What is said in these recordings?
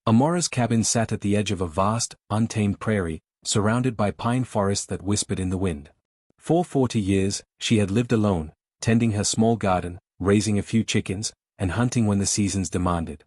Amara's cabin sat at the edge of a vast, untamed prairie, surrounded by pine forests that whispered in the wind. For 40 years, she had lived alone, tending her small garden, raising a few chickens, and hunting when the seasons demanded.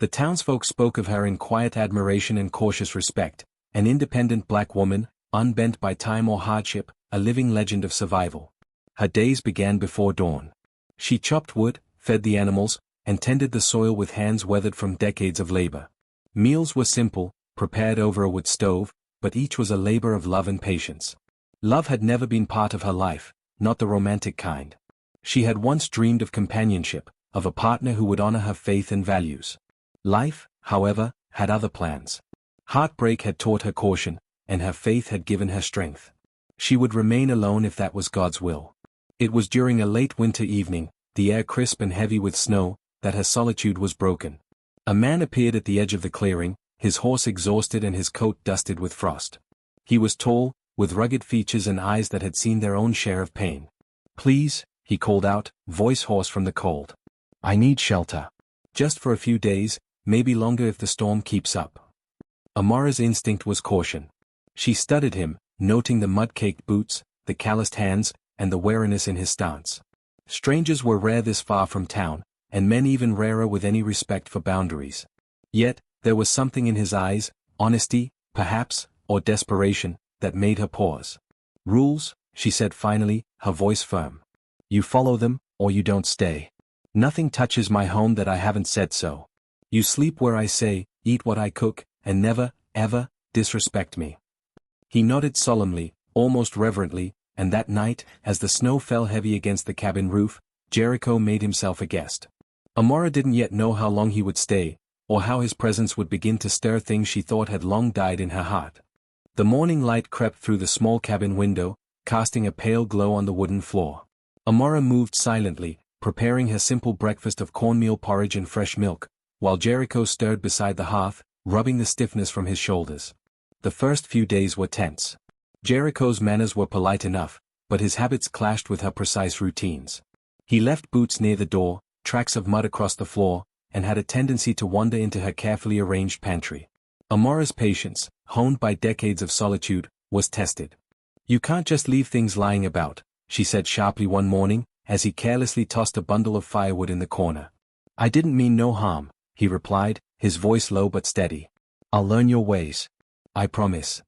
The townsfolk spoke of her in quiet admiration and cautious respect, an independent black woman, unbent by time or hardship, a living legend of survival. Her days began before dawn. She chopped wood, fed the animals, and tended the soil with hands weathered from decades of labor. Meals were simple, prepared over a wood stove, but each was a labor of love and patience. Love had never been part of her life, not the romantic kind. She had once dreamed of companionship, of a partner who would honor her faith and values. Life, however, had other plans. Heartbreak had taught her caution, and her faith had given her strength. She would remain alone if that was God's will. It was during a late winter evening, the air crisp and heavy with snow, that her solitude was broken. A man appeared at the edge of the clearing, his horse exhausted and his coat dusted with frost. He was tall, with rugged features and eyes that had seen their own share of pain. "Please," he called out, voice hoarse from the cold. "I need shelter. Just for a few days, maybe longer if the storm keeps up." Amara's instinct was caution. She studied him, noting the mud-caked boots, the calloused hands, and the wariness in his stance. Strangers were rare this far from town, and men even rarer with any respect for boundaries. Yet, there was something in his eyes, honesty, perhaps, or desperation, that made her pause. "Rules," she said finally, her voice firm. "You follow them, or you don't stay. Nothing touches my home that I haven't said so. You sleep where I say, eat what I cook, and never, ever, disrespect me." He nodded solemnly, almost reverently, and that night, as the snow fell heavy against the cabin roof, Jericho made himself a guest. Amara didn't yet know how long he would stay, or how his presence would begin to stir things she thought had long died in her heart. The morning light crept through the small cabin window, casting a pale glow on the wooden floor. Amara moved silently, preparing her simple breakfast of cornmeal porridge and fresh milk, while Jericho stirred beside the hearth, rubbing the stiffness from his shoulders. The first few days were tense. Jericho's manners were polite enough, but his habits clashed with her precise routines. He left boots near the door, tracks of mud across the floor, and had a tendency to wander into her carefully arranged pantry. Amara's patience, honed by decades of solitude, was tested. "You can't just leave things lying about," she said sharply one morning, as he carelessly tossed a bundle of firewood in the corner. "I didn't mean no harm," he replied, his voice low but steady. "I'll learn your ways. I promise."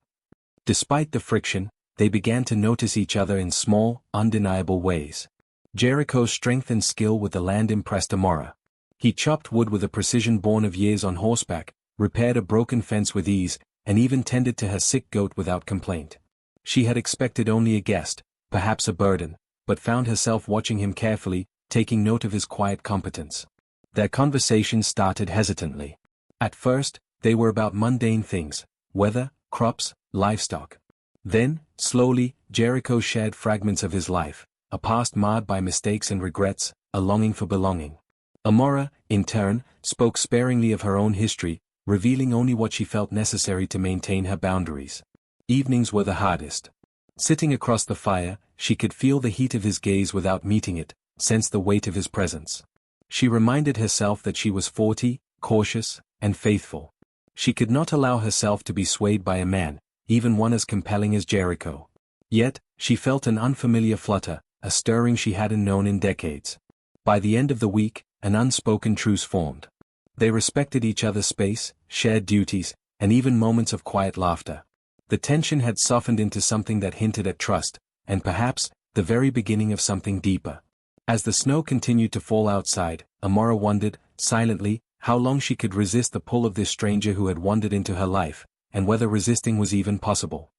Despite the friction, they began to notice each other in small, undeniable ways. Jericho's strength and skill with the land impressed Amara. He chopped wood with a precision born of years on horseback, repaired a broken fence with ease, and even tended to her sick goat without complaint. She had expected only a guest, perhaps a burden, but found herself watching him carefully, taking note of his quiet competence. Their conversation started hesitantly. At first, they were about mundane things, weather, crops, livestock. Then, slowly, Jericho shared fragments of his life, a past marred by mistakes and regrets, a longing for belonging. Amara, in turn, spoke sparingly of her own history, revealing only what she felt necessary to maintain her boundaries. Evenings were the hardest. Sitting across the fire, she could feel the heat of his gaze without meeting it, sense the weight of his presence. She reminded herself that she was 40, cautious, and faithful. She could not allow herself to be swayed by a man, even one as compelling as Jericho. Yet, she felt an unfamiliar flutter, a stirring she hadn't known in decades. By the end of the week, an unspoken truce formed. They respected each other's space, shared duties, and even moments of quiet laughter. The tension had softened into something that hinted at trust, and perhaps, the very beginning of something deeper. As the snow continued to fall outside, Amara wondered, silently, how long she could resist the pull of this stranger who had wandered into her life, and whether resisting was even possible.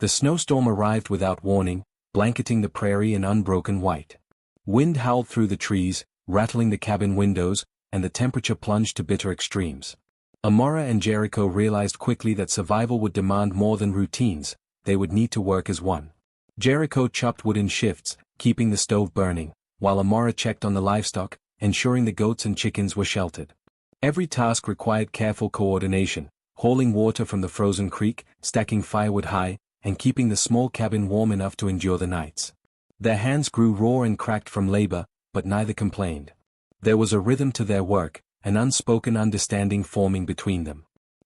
The snowstorm arrived without warning, blanketing the prairie in unbroken white. Wind howled through the trees, rattling the cabin windows, and the temperature plunged to bitter extremes. Amara and Jericho realized quickly that survival would demand more than routines, they would need to work as one. Jericho chopped wood in shifts, keeping the stove burning, while Amara checked on the livestock, ensuring the goats and chickens were sheltered. Every task required careful coordination, hauling water from the frozen creek, stacking firewood high, and keeping the small cabin warm enough to endure the nights. Their hands grew raw and cracked from labor, but neither complained. There was a rhythm to their work, an unspoken understanding forming between them.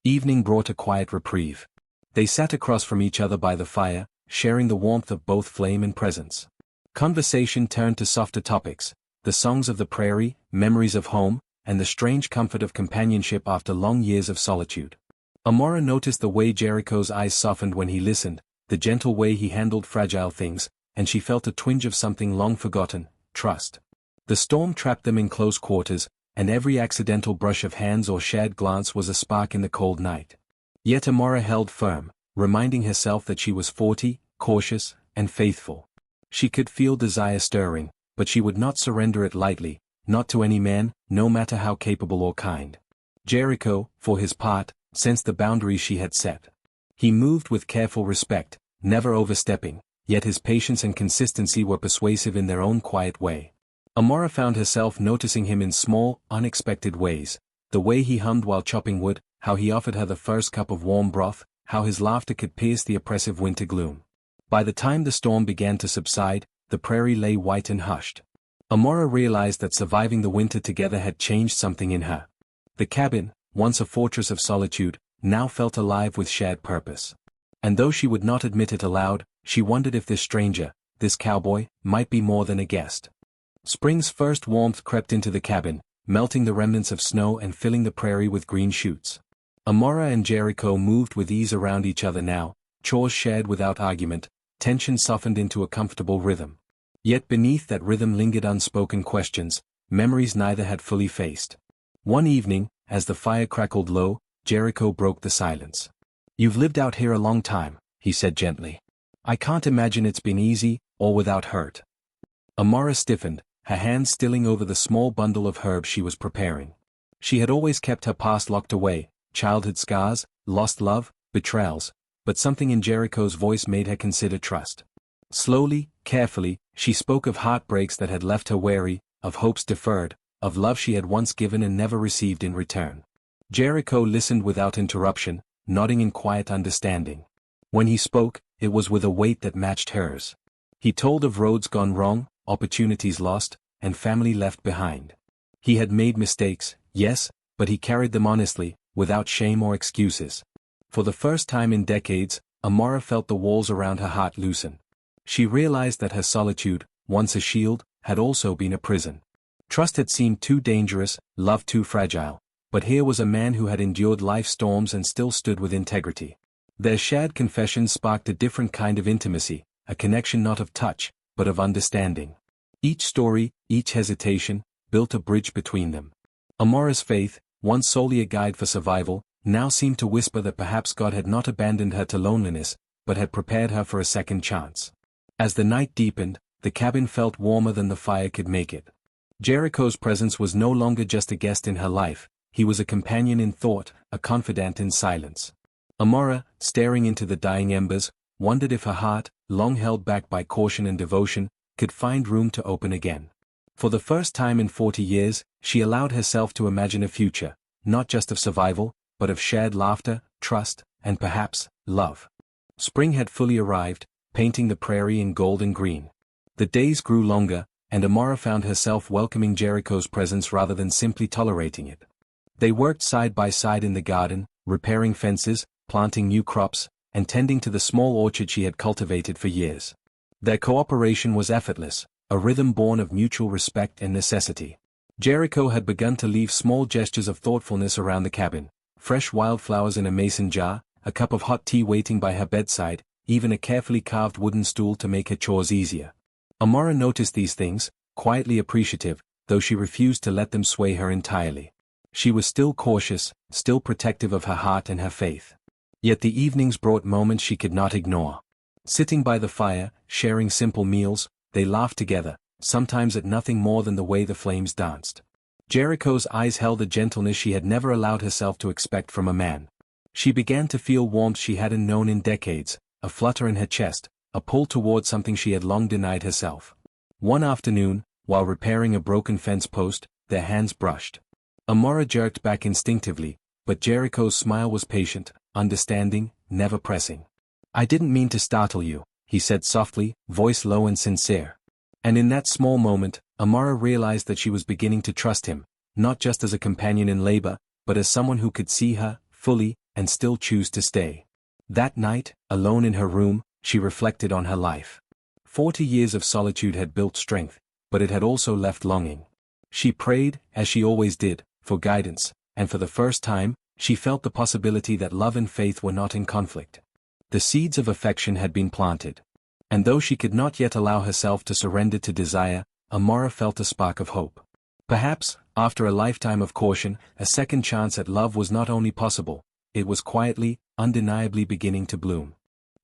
Evening brought a quiet reprieve. They sat across from each other by the fire, sharing the warmth of both flame and presence. Conversation turned to softer topics, the songs of the prairie, memories of home, and the strange comfort of companionship after long years of solitude. Amara noticed the way Jericho's eyes softened when he listened, the gentle way he handled fragile things, and she felt a twinge of something long forgotten, trust. The storm trapped them in close quarters, and every accidental brush of hands or shared glance was a spark in the cold night. Yet Amara held firm, reminding herself that she was 40, cautious, and faithful. She could feel desire stirring, but she would not surrender it lightly, not to any man, no matter how capable or kind. Jericho, for his part, sensed the boundaries she had set. He moved with careful respect, never overstepping, yet his patience and consistency were persuasive in their own quiet way. Amara found herself noticing him in small, unexpected ways, the way he hummed while chopping wood, how he offered her the first cup of warm broth, how his laughter could pierce the oppressive winter gloom. By the time the storm began to subside, the prairie lay white and hushed. Amara realized that surviving the winter together had changed something in her. The cabin, once a fortress of solitude, now felt alive with shared purpose. And though she would not admit it aloud, she wondered if this stranger, this cowboy, might be more than a guest. Spring's first warmth crept into the cabin, melting the remnants of snow and filling the prairie with green shoots. Amara and Jericho moved with ease around each other now, chores shared without argument, tension softened into a comfortable rhythm. Yet beneath that rhythm lingered unspoken questions, memories neither had fully faced. One evening, as the fire crackled low, Jericho broke the silence. "You've lived out here a long time," he said gently. "I can't imagine it's been easy, or without hurt." Amara stiffened, her hands stilling over the small bundle of herbs she was preparing. She had always kept her past locked away, childhood scars, lost love, betrayals, but something in Jericho's voice made her consider trust. Slowly, carefully, she spoke of heartbreaks that had left her weary, of hopes deferred, of love she had once given and never received in return. Jericho listened without interruption, nodding in quiet understanding. When he spoke, it was with a weight that matched hers. He told of roads gone wrong, opportunities lost, and family left behind. He had made mistakes, yes, but he carried them honestly, without shame or excuses. For the first time in decades, Amara felt the walls around her heart loosen. She realized that her solitude, once a shield, had also been a prison. Trust had seemed too dangerous, love too fragile, but here was a man who had endured life's storms and still stood with integrity. Their shared confessions sparked a different kind of intimacy, a connection not of touch, but of understanding. Each story, each hesitation, built a bridge between them. Amara's faith, once solely a guide for survival, now seemed to whisper that perhaps God had not abandoned her to loneliness, but had prepared her for a second chance. As the night deepened, the cabin felt warmer than the fire could make it. Jericho's presence was no longer just a guest in her life, he was a companion in thought, a confidant in silence. Amara, staring into the dying embers, wondered if her heart, long held back by caution and devotion, could find room to open again. For the first time in 40 years, she allowed herself to imagine a future, not just of survival, but of shared laughter, trust, and perhaps, love. Spring had fully arrived, painting the prairie in gold and green. The days grew longer, and Amara found herself welcoming Jericho's presence rather than simply tolerating it. They worked side by side in the garden, repairing fences, planting new crops, and tending to the small orchard she had cultivated for years. Their cooperation was effortless, a rhythm born of mutual respect and necessity. Jericho had begun to leave small gestures of thoughtfulness around the cabin, fresh wildflowers in a mason jar, a cup of hot tea waiting by her bedside, even a carefully carved wooden stool to make her chores easier. Amara noticed these things, quietly appreciative, though she refused to let them sway her entirely. She was still cautious, still protective of her heart and her faith. Yet the evenings brought moments she could not ignore. Sitting by the fire, sharing simple meals, they laughed together, sometimes at nothing more than the way the flames danced. Jericho's eyes held a gentleness she had never allowed herself to expect from a man. She began to feel warmth she hadn't known in decades, a flutter in her chest, a pull toward something she had long denied herself. One afternoon, while repairing a broken fence post, their hands brushed. Amara jerked back instinctively, but Jericho's smile was patient, understanding, never pressing. "I didn't mean to startle you," he said softly, voice low and sincere. And in that small moment, Amara realized that she was beginning to trust him, not just as a companion in labor, but as someone who could see her, fully, and still choose to stay. That night, alone in her room, she reflected on her life. 40 years of solitude had built strength, but it had also left longing. She prayed, as she always did, for guidance, and for the first time, she felt the possibility that love and faith were not in conflict. The seeds of affection had been planted. And though she could not yet allow herself to surrender to desire, Amara felt a spark of hope. Perhaps, after a lifetime of caution, a second chance at love was not only possible, it was quietly, undeniably beginning to bloom.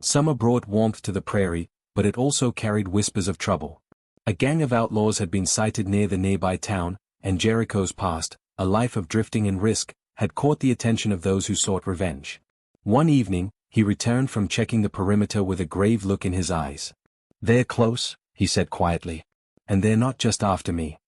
Summer brought warmth to the prairie, but it also carried whispers of trouble. A gang of outlaws had been sighted near the nearby town, and Jericho's past, a life of drifting and risk, had caught the attention of those who sought revenge. One evening, he returned from checking the perimeter with a grave look in his eyes. "They're close," he said quietly. "And they're not just after me."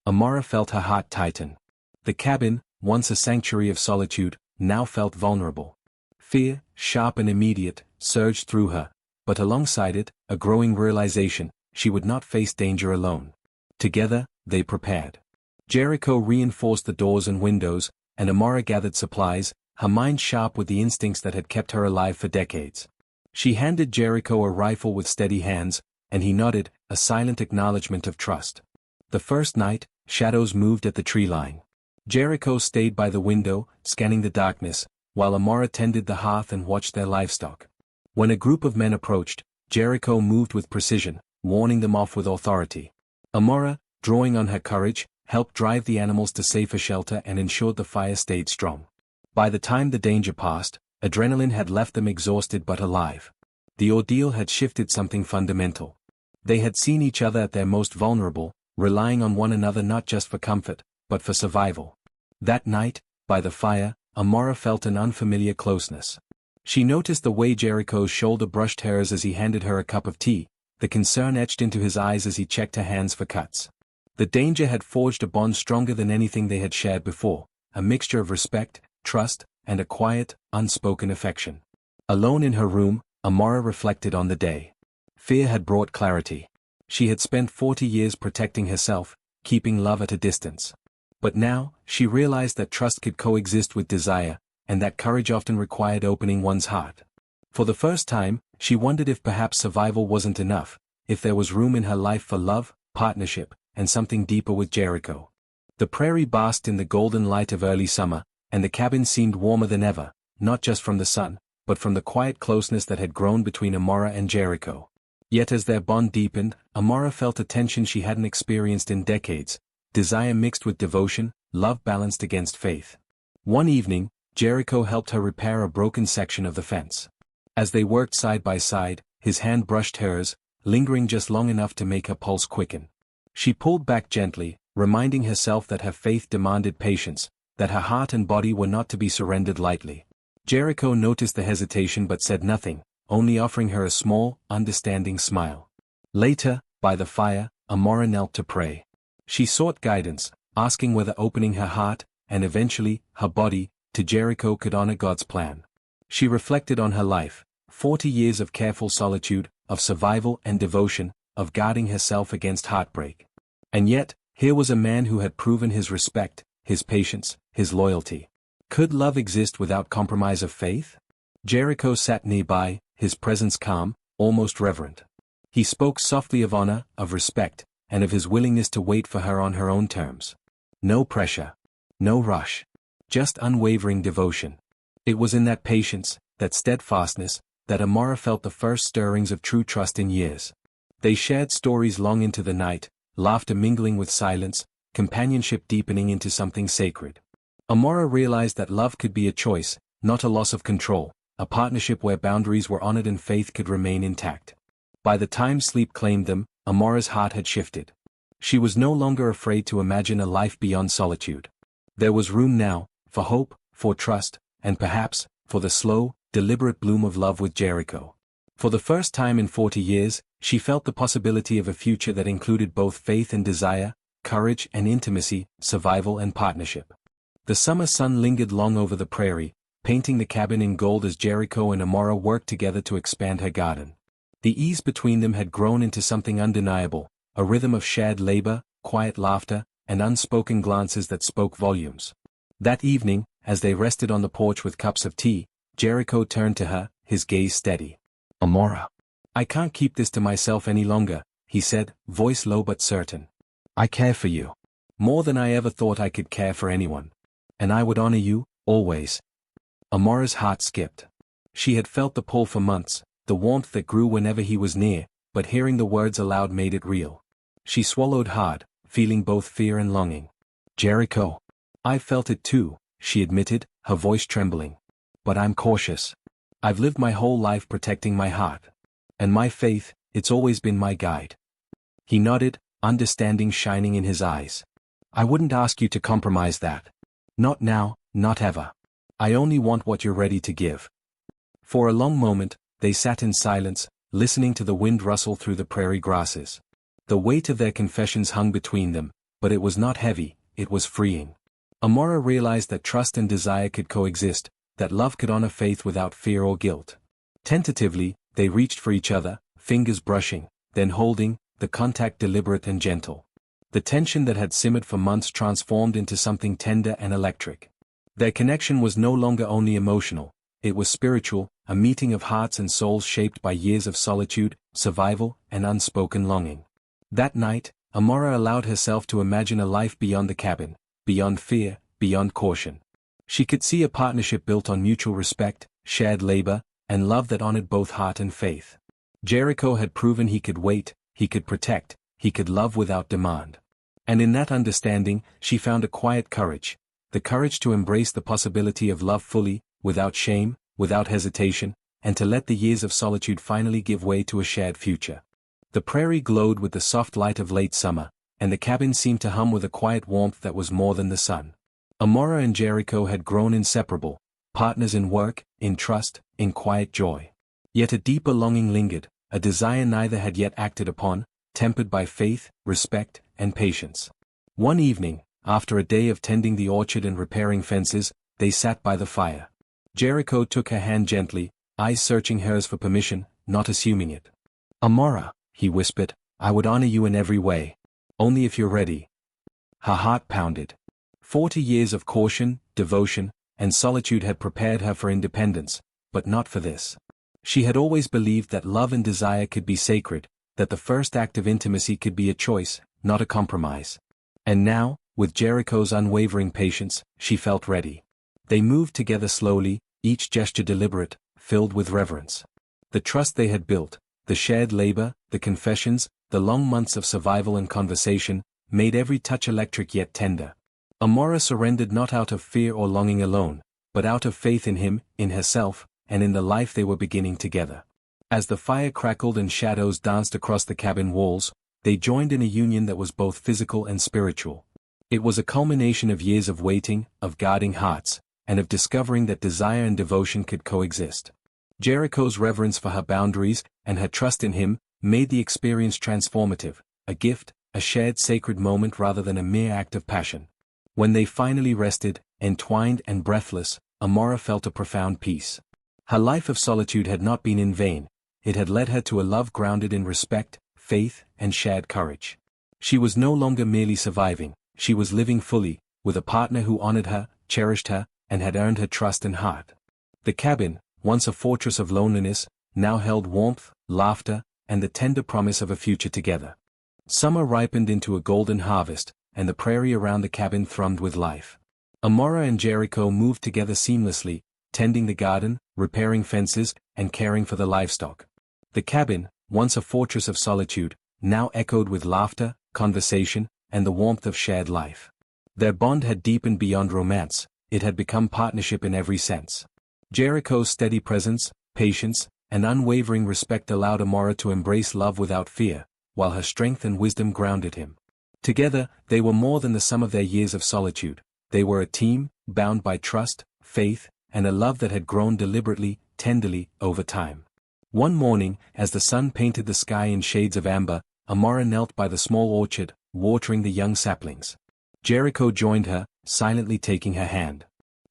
Amara felt her heart tighten. The cabin, once a sanctuary of solitude, now felt vulnerable. Fear, sharp and immediate, surged through her, but alongside it, a growing realization, she would not face danger alone. Together, they prepared. Jericho reinforced the doors and windows, and Amara gathered supplies, her mind sharp with the instincts that had kept her alive for decades. She handed Jericho a rifle with steady hands, and he nodded, a silent acknowledgement of trust. The first night, shadows moved at the tree line. Jericho stayed by the window, scanning the darkness, while Amara tended the hearth and watched their livestock. When a group of men approached, Jericho moved with precision, warning them off with authority. Amara, drawing on her courage, helped drive the animals to safer shelter and ensured the fire stayed strong. By the time the danger passed, adrenaline had left them exhausted but alive. The ordeal had shifted something fundamental. They had seen each other at their most vulnerable, relying on one another not just for comfort, but for survival. That night, by the fire, Amara felt an unfamiliar closeness. She noticed the way Jericho's shoulder brushed hers as he handed her a cup of tea, the concern etched into his eyes as he checked her hands for cuts. The danger had forged a bond stronger than anything they had shared before, a mixture of respect, trust, and a quiet, unspoken affection. Alone in her room, Amara reflected on the day. Fear had brought clarity. She had spent 40 years protecting herself, keeping love at a distance. But now, she realized that trust could coexist with desire, and that courage often required opening one's heart. For the first time, she wondered if perhaps survival wasn't enough, if there was room in her life for love, partnership, and something deeper with Jericho. The prairie basked in the golden light of early summer, and the cabin seemed warmer than ever, not just from the sun, but from the quiet closeness that had grown between Amara and Jericho. Yet as their bond deepened, Amara felt a tension she hadn't experienced in decades, desire mixed with devotion, love balanced against faith. One evening, Jericho helped her repair a broken section of the fence. As they worked side by side, his hand brushed hers, lingering just long enough to make her pulse quicken. She pulled back gently, reminding herself that her faith demanded patience, that her heart and body were not to be surrendered lightly. Jericho noticed the hesitation but said nothing, only offering her a small, understanding smile. Later, by the fire, Amara knelt to pray. She sought guidance, asking whether opening her heart, and eventually, her body, to Jericho could honor God's plan. She reflected on her life, 40 years of careful solitude, of survival and devotion, of guarding herself against heartbreak. And yet, here was a man who had proven his respect, his patience, his loyalty. Could love exist without compromise of faith? Jericho sat nearby, his presence calm, almost reverent. He spoke softly of honor, of respect, and of his willingness to wait for her on her own terms. No pressure. No rush. Just unwavering devotion. It was in that patience, that steadfastness, that Amara felt the first stirrings of true trust in years. They shared stories long into the night, laughter mingling with silence, companionship deepening into something sacred. Amara realized that love could be a choice, not a loss of control, a partnership where boundaries were honored and faith could remain intact. By the time sleep claimed them, Amara's heart had shifted. She was no longer afraid to imagine a life beyond solitude. There was room now, for hope, for trust, and perhaps, for the slow, deliberate bloom of love with Jericho. For the first time in 40 years, she felt the possibility of a future that included both faith and desire, courage and intimacy, survival and partnership. The summer sun lingered long over the prairie, painting the cabin in gold as Jericho and Amara worked together to expand her garden. The ease between them had grown into something undeniable, a rhythm of shared labor, quiet laughter, and unspoken glances that spoke volumes. That evening, as they rested on the porch with cups of tea, Jericho turned to her, his gaze steady. "Amara. I can't keep this to myself any longer," he said, voice low but certain. "I care for you. More than I ever thought I could care for anyone. And I would honor you, always." Amara's heart skipped. She had felt the pull for months, the warmth that grew whenever he was near, but hearing the words aloud made it real. She swallowed hard, feeling both fear and longing. "Jericho. I felt it too," she admitted, her voice trembling. "But I'm cautious. I've lived my whole life protecting my heart. And my faith, it's always been my guide." He nodded, understanding shining in his eyes. "I wouldn't ask you to compromise that. Not now, not ever. I only want what you're ready to give." For a long moment, they sat in silence, listening to the wind rustle through the prairie grasses. The weight of their confessions hung between them, but it was not heavy, it was freeing. Amara realized that trust and desire could coexist, that love could honor faith without fear or guilt. Tentatively, they reached for each other, fingers brushing, then holding, the contact deliberate and gentle. The tension that had simmered for months transformed into something tender and electric. Their connection was no longer only emotional, it was spiritual, a meeting of hearts and souls shaped by years of solitude, survival, and unspoken longing. That night, Amara allowed herself to imagine a life beyond the cabin, beyond fear, beyond caution. She could see a partnership built on mutual respect, shared labor, and love that honored both heart and faith. Jericho had proven he could wait, he could protect, he could love without demand. And in that understanding, she found a quiet courage, the courage to embrace the possibility of love fully, without shame, without hesitation, and to let the years of solitude finally give way to a shared future. The prairie glowed with the soft light of late summer, and the cabin seemed to hum with a quiet warmth that was more than the sun. Amara and Jericho had grown inseparable, partners in work, in trust, in quiet joy. Yet a deeper longing lingered, a desire neither had yet acted upon, tempered by faith, respect, and patience. One evening, after a day of tending the orchard and repairing fences, they sat by the fire. Jericho took her hand gently, eyes searching hers for permission, not assuming it. "Amara," he whispered, "I would honor you in every way. Only if you're ready." Her heart pounded. 40 years of caution, devotion, and solitude had prepared her for independence, but not for this. She had always believed that love and desire could be sacred, that the first act of intimacy could be a choice, not a compromise. And now, with Jericho's unwavering patience, she felt ready. They moved together slowly, each gesture deliberate, filled with reverence. The trust they had built, the shared labor, the confessions, the long months of survival and conversation, made every touch electric yet tender. Amara surrendered not out of fear or longing alone, but out of faith in him, in herself, and in the life they were beginning together. As the fire crackled and shadows danced across the cabin walls, they joined in a union that was both physical and spiritual. It was a culmination of years of waiting, of guarding hearts, and of discovering that desire and devotion could coexist. Jericho's reverence for her boundaries, and her trust in him, made the experience transformative, a gift, a shared sacred moment rather than a mere act of passion. When they finally rested, entwined and breathless, Amara felt a profound peace. Her life of solitude had not been in vain, it had led her to a love grounded in respect, faith, and shared courage. She was no longer merely surviving, she was living fully, with a partner who honored her, cherished her, and had earned her trust and heart. The cabin, once a fortress of loneliness, now held warmth, laughter, and the tender promise of a future together. Summer ripened into a golden harvest, and the prairie around the cabin thrummed with life. Amara and Jericho moved together seamlessly, tending the garden, repairing fences, and caring for the livestock. The cabin, once a fortress of solitude, now echoed with laughter, conversation, and the warmth of shared life. Their bond had deepened beyond romance, it had become partnership in every sense. Jericho's steady presence, patience, and unwavering respect allowed Amara to embrace love without fear, while her strength and wisdom grounded him. Together, they were more than the sum of their years of solitude, they were a team, bound by trust, faith, and a love that had grown deliberately, tenderly, over time. One morning, as the sun painted the sky in shades of amber, Amara knelt by the small orchard, watering the young saplings. Jericho joined her, silently taking her hand.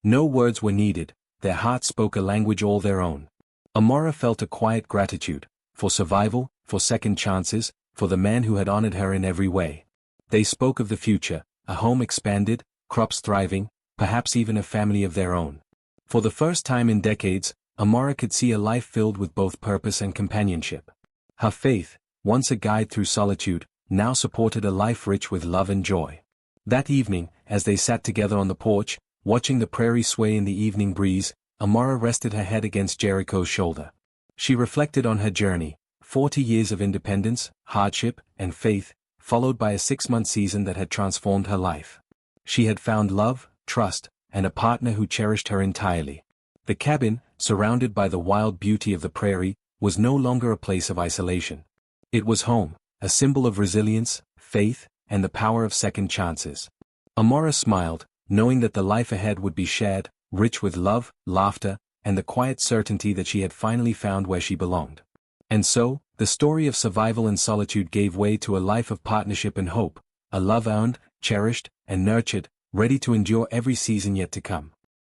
No words were needed, their hearts spoke a language all their own. Amara felt a quiet gratitude, for survival, for second chances, for the man who had honored her in every way. They spoke of the future, a home expanded, crops thriving, perhaps even a family of their own. For the first time in decades, Amara could see a life filled with both purpose and companionship. Her faith, once a guide through solitude, now supported a life rich with love and joy. That evening, as they sat together on the porch, watching the prairie sway in the evening breeze, Amara rested her head against Jericho's shoulder. She reflected on her journey, 40 years of independence, hardship, and faith, followed by a 6-month season that had transformed her life. She had found love, trust, and a partner who cherished her entirely. The cabin, surrounded by the wild beauty of the prairie, was no longer a place of isolation. It was home, a symbol of resilience, faith, and the power of second chances. Amara smiled, knowing that the life ahead would be shared, rich with love, laughter, and the quiet certainty that she had finally found where she belonged. And so, the story of survival and solitude gave way to a life of partnership and hope, a love earned, cherished, and nurtured, ready to endure every season yet to come.